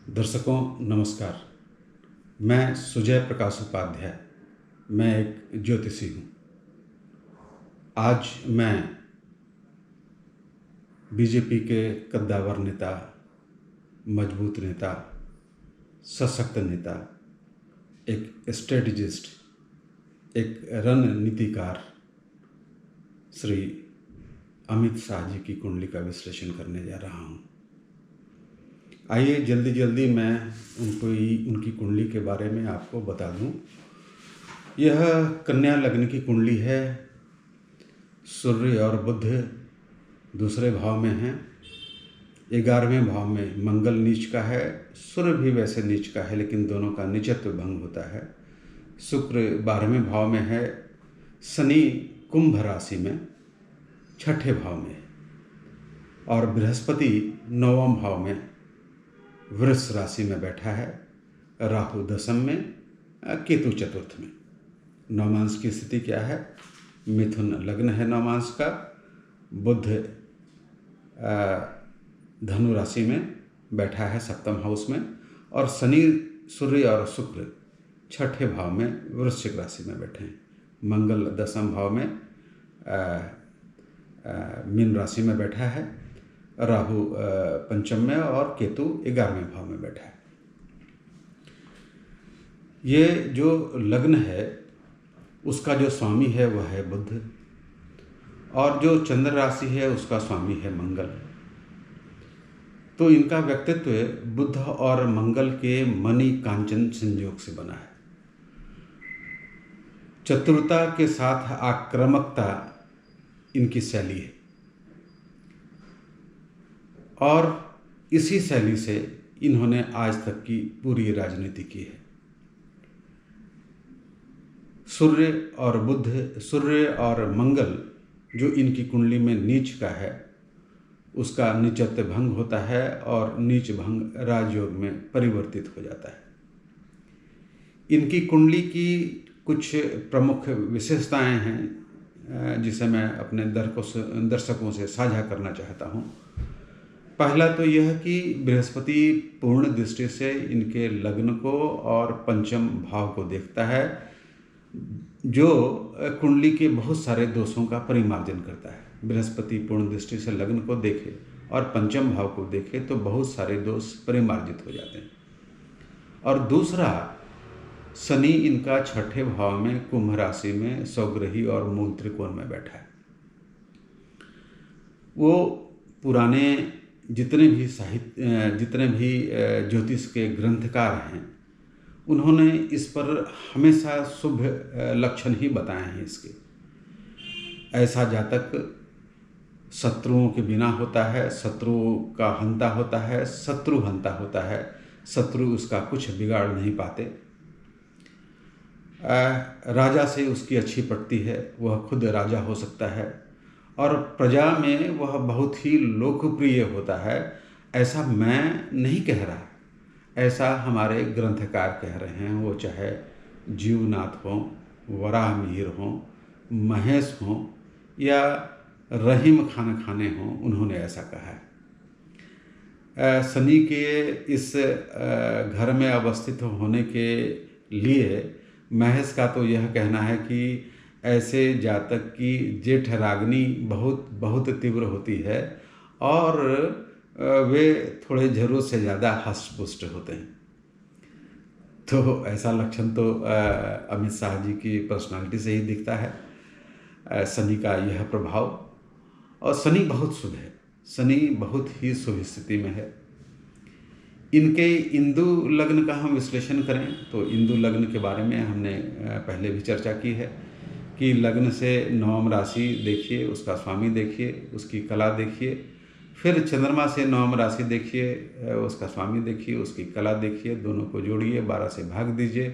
दर्शकों नमस्कार। मैं सुजय प्रकाश उपाध्याय। मैं एक ज्योतिषी हूँ। आज मैं बीजेपी के कद्दावर नेता, मजबूत नेता, सशक्त नेता, एक स्ट्रेटजिस्ट, एक रणनीतिकार श्री अमित शाह जी की कुंडली का विश्लेषण करने जा रहा हूँ। आइए जल्दी मैं उनकी कुंडली के बारे में आपको बता दूं। यह कन्या लग्न की कुंडली है। सूर्य और बुध दूसरे भाव में हैं। 11वें भाव में मंगल नीच का है। सूर्य भी वैसे नीच का है, लेकिन दोनों का नीचत्व भंग होता है। शुक्र 12वें भाव में है। शनि कुंभ राशि में 6ठे भाव में, और बृहस्पति 9वें भाव में वृष राशि में बैठा है। राहु दशम में, केतु चतुर्थ में। नवमांश की स्थिति क्या है? मिथुन लग्न है नवमांश का। बुध धनु राशि में बैठा है 7वें हाउस में, और शनि, सूर्य और शुक्र 6ठे भाव में वृश्चिक राशि में बैठे हैं। मंगल 10वें भाव में मीन राशि में बैठा है। राहु 5म में और केतु 11वें भाव में बैठा है। ये जो लग्न है उसका जो स्वामी है वह है बुध, और जो चंद्र राशि है उसका स्वामी है मंगल। तो इनका व्यक्तित्व बुध और मंगल के मणि कांचन संयोग से बना है। चतुरता के साथ आक्रामकता इनकी शैली है, और इसी शैली से इन्होंने आज तक की पूरी राजनीति की है। सूर्य और मंगल जो इनकी कुंडली में नीच का है, उसका नीचत्व भंग होता है और नीच भंग राजयोग में परिवर्तित हो जाता है। इनकी कुंडली की कुछ प्रमुख विशेषताएं हैं जिसे मैं अपने दर्शकों से साझा करना चाहता हूं। पहला तो यह कि बृहस्पति पूर्ण दृष्टि से इनके लग्न को और पंचम भाव को देखता है, जो कुंडली के बहुत सारे दोषों का परिमार्जन करता है। बृहस्पति पूर्ण दृष्टि से लग्न को देखे और पंचम भाव को देखे तो बहुत सारे दोष परिमार्जित हो जाते हैं। और दूसरा, शनि इनका 6ठे भाव में कुंभ राशि में स्वग्रही और मूल त्रिकोण में बैठा है। वो पुराने जितने भी ज्योतिष के ग्रंथकार हैं, उन्होंने इस पर हमेशा शुभ लक्षण ही बताए हैं इसके। ऐसा जातक शत्रुओं के बिना होता है, शत्रुओं का हंता होता है, शत्रु हंता होता है, शत्रु उसका कुछ बिगाड़ नहीं पाते। राजा से उसकी अच्छी पटती है, वह खुद राजा हो सकता है, और प्रजा में वह बहुत ही लोकप्रिय होता है। ऐसा मैं नहीं कह रहा, ऐसा हमारे ग्रंथकार कह रहे हैं। वो चाहे जीवनाथ हों, वराह मिहिर हों, महेश हों या रहीम खाने हों, उन्होंने ऐसा कहा है। शनि के इस घर में अवस्थित होने के लिए महेश का तो यह कहना है कि ऐसे जातक की जेठ रागनी बहुत तीव्र होती है, और वे थोड़े जरूरत से ज़्यादा हष्टपुष्ट होते हैं। तो ऐसा लक्षण तो अमित शाह जी की पर्सनालिटी से ही दिखता है, शनि का यह प्रभाव। और शनि बहुत शुभ है, शनि बहुत ही शुभ स्थिति में है। इनके इंदु लग्न का हम विश्लेषण करें तो इंदु लग्न के बारे में हमने पहले भी चर्चा की है कि लग्न से नवम राशि देखिए, उसका स्वामी देखिए, उसकी कला देखिए, फिर चंद्रमा से नवम राशि देखिए, उसका स्वामी देखिए, उसकी कला देखिए, दोनों को जोड़िए, 12 से भाग दीजिए,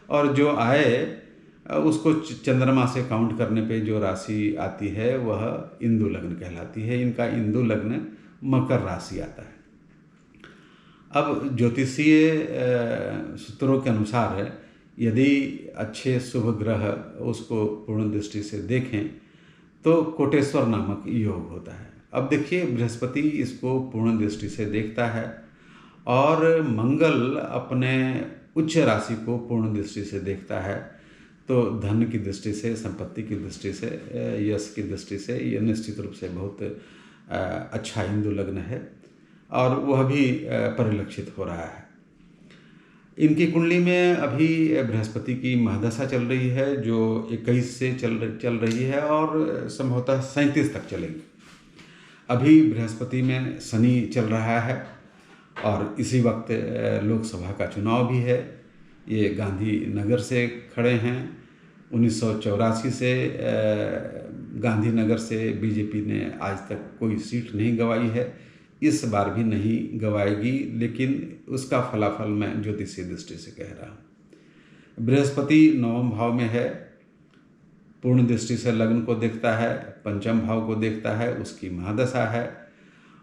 और जो आए उसको चंद्रमा से काउंट करने पे जो राशि आती है वह इंदु लग्न कहलाती है। इनका इंदु लग्न मकर राशि आता है। अब ज्योतिषीय सूत्रों के अनुसार यदि अच्छे शुभ ग्रह उसको पूर्ण दृष्टि से देखें तो कोटेश्वर नामक योग होता है। अब देखिए, बृहस्पति इसको पूर्ण दृष्टि से देखता है और मंगल अपने उच्च राशि को पूर्ण दृष्टि से देखता है, तो धन की दृष्टि से, संपत्ति की दृष्टि से, यश की दृष्टि से ये निश्चित रूप से बहुत अच्छा हिंदू लग्न है और वह भी परिलक्षित हो रहा है। इनकी कुंडली में अभी बृहस्पति की महादशा चल रही है, जो 21 से चल रही है और संभवतः 37 तक चलेगी। अभी बृहस्पति में शनि चल रहा है और इसी वक्त लोकसभा का चुनाव भी है। ये गांधीनगर से खड़े हैं। 1984 से गांधीनगर से बीजेपी ने आज तक कोई सीट नहीं गंवाई है, इस बार भी नहीं गंवाएगी, लेकिन उसका फलाफल मैं ज्योतिषीय दृष्टि से कह रहा हूँ। बृहस्पति 9वें भाव में है, पूर्ण दृष्टि से लग्न को देखता है, पंचम भाव को देखता है, उसकी महादशा है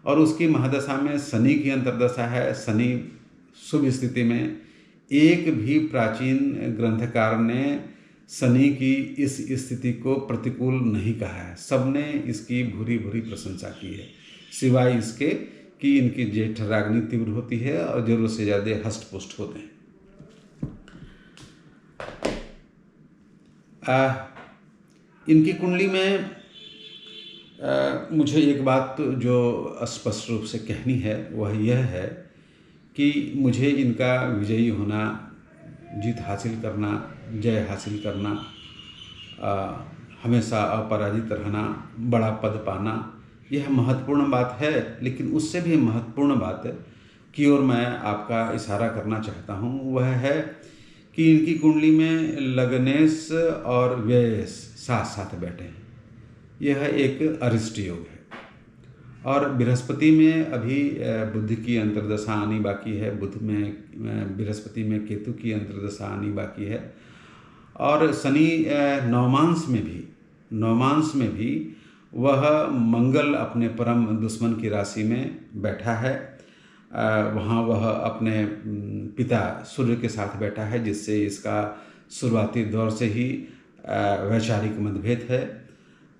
और उसकी महादशा में शनि की अंतर्दशा है। शनि शुभ स्थिति में, एक भी प्राचीन ग्रंथकार ने शनि की इस स्थिति को प्रतिकूल नहीं कहा है। सबने इसकी भूरी भूरी प्रशंसा की है, सिवाय इसके कि इनकी जेठ रागनी तीव्र होती है और जरूरत से ज़्यादा हष्ट पुष्ट होते हैं। इनकी कुंडली में मुझे एक बात जो स्पष्ट रूप से कहनी है वह यह है कि मुझे इनका विजयी होना, जीत हासिल करना, जय हासिल करना, हमेशा अपराजित रहना, बड़ा पद पाना, यह महत्वपूर्ण बात है। लेकिन उससे भी महत्वपूर्ण बात की ओर मैं आपका इशारा करना चाहता हूँ, वह है कि इनकी कुंडली में लग्नेश और व्ययेश साथ साथ बैठे हैं। यह एक अरिष्ट योग है और बृहस्पति में अभी बुध की अंतर्दशा आनी बाकी है, बुध में बृहस्पति में केतु की अंतर्दशा आनी बाकी है और शनि नवमांश में भी वह मंगल अपने परम दुश्मन की राशि में बैठा है। वहाँ वह अपने पिता सूर्य के साथ बैठा है, जिससे इसका शुरुआती दौर से ही वैचारिक मतभेद है।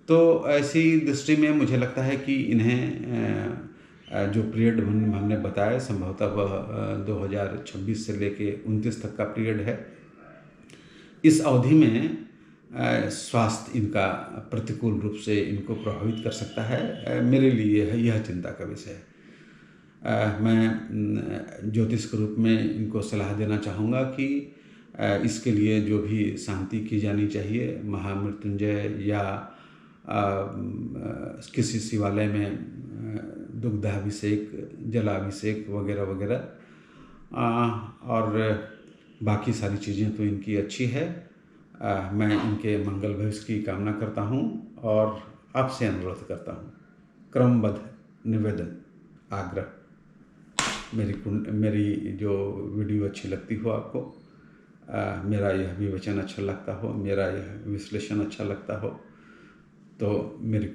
तो ऐसी दृष्टि में मुझे लगता है कि इन्हें जो पीरियड हमने बताया संभवतः वह 2026 से लेके 29 तक का पीरियड है। इस अवधि में स्वास्थ्य इनका प्रतिकूल रूप से इनको प्रभावित कर सकता है। मेरे लिए यह चिंता का विषय है। मैं ज्योतिष के रूप में इनको सलाह देना चाहूँगा कि इसके लिए जो भी शांति की जानी चाहिए, महामृत्युंजय या किसी शिवालय में दुग्धाभिषेक, जलाभिषेक वगैरह वगैरह, और बाकी सारी चीज़ें तो इनकी अच्छी है। मैं इनके मंगल भविष्य की कामना करता हूँ और आपसे अनुरोध करता हूँ, क्रमबद्ध निवेदन, आग्रह, मेरी जो वीडियो अच्छी लगती हो आपको, मेरा यह विवेचन अच्छा लगता हो, मेरा यह विश्लेषण अच्छा लगता हो, तो मेरी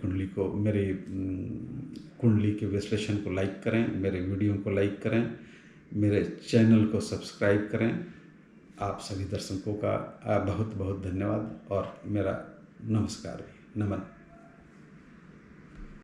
कुंडली के विश्लेषण को लाइक करें, मेरे वीडियो को लाइक करें, मेरे चैनल को सब्सक्राइब करें। आप सभी दर्शकों का बहुत बहुत धन्यवाद और मेरा नमस्कार भी, नमन।